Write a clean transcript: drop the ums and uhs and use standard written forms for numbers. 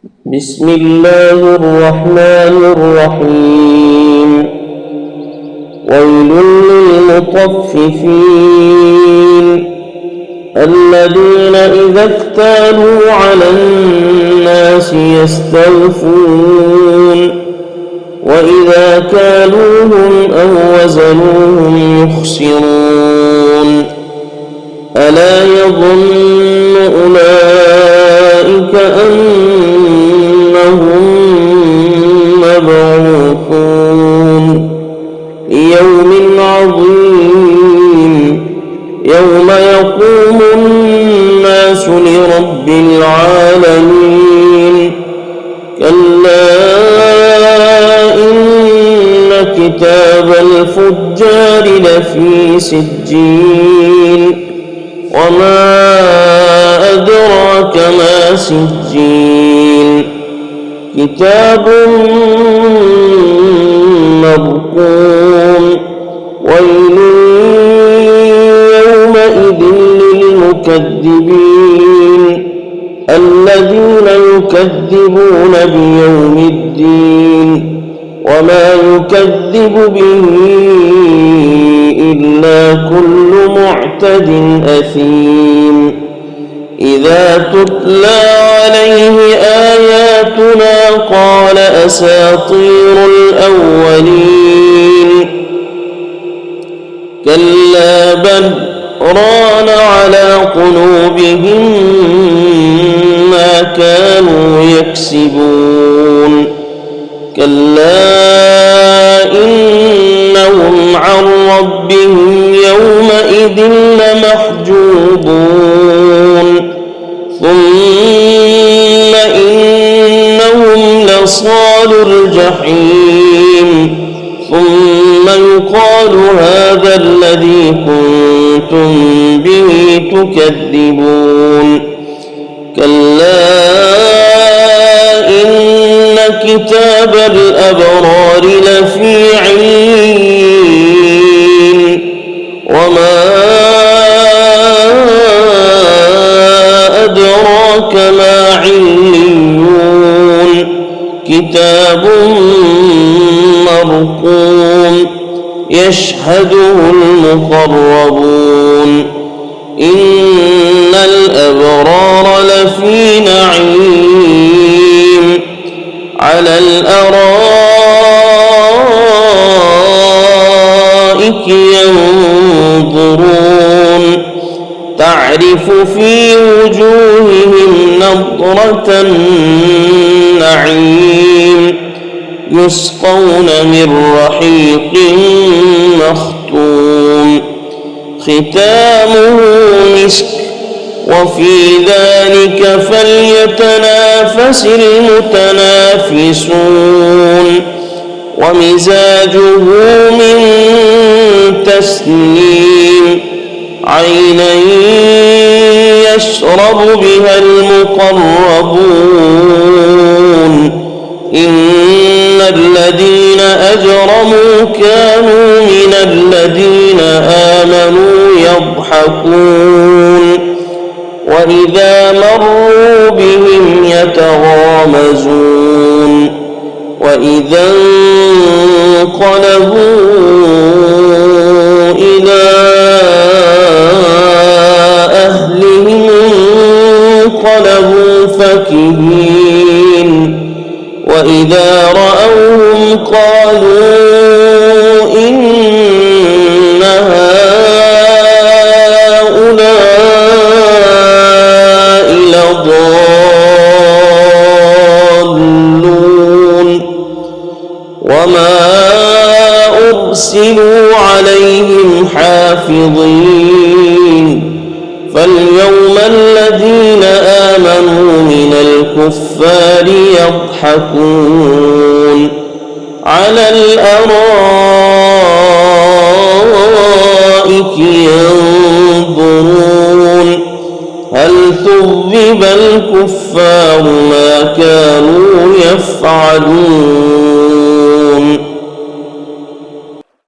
بسم الله الرحمن الرحيم. ويل للمطففين الذين إذا اكتالوا على الناس يستوفون وإذا كالوهم أو وزنوهم يخسرون ألا يظن أولئك أنهم مبعوثون ليوم عظيم يوم يقوم الناس لرب العالمين. كلا إن كتاب الفجار لفي سجين وما أدراك ما سجين كتاب مرقوم. ويل يومئذ للمكذبين الذين يكذبون بيوم الدين وما يكذب به إلا كل معتد أثيم. إذا تتلى عليه آياتنا قال أساطير الأولين كلا بل ران على قلوبهم ما كانوا يكسبون. كلا إنهم عن ربهم يومئذ لمحجوبون ثم إنهم لصال الجحيم ثم يقال هذا الذي كنتم به تكذبون. كلا إن كتاب الأبرار لفي عليين وما أدراك ما عليون كتاب مرقوم يشهده المقربون. إن الأبرار لفي نعيم على الأرائك ينظرون تعرف في وجوههم نضرة النعيم يسقون من رحيق مختوم ختامه مسك وفي ذلك فليتنافس المتنافسون. ومزاجه من تسنيم عينا يشرب بها المقربون. إن الذين أجرموا كانوا من الذين آمنوا يضحكون وإذا مروا بهم يتغامزون وإذا انقلبوا إلى أهلهم انقلبوا فكهين وإذا رأوهم قالوا إن هؤلاء لضالون وما أرسلوا عليهم حافظين. فاليوم الذين آمنوا من الكفار يضحكون على الأرائك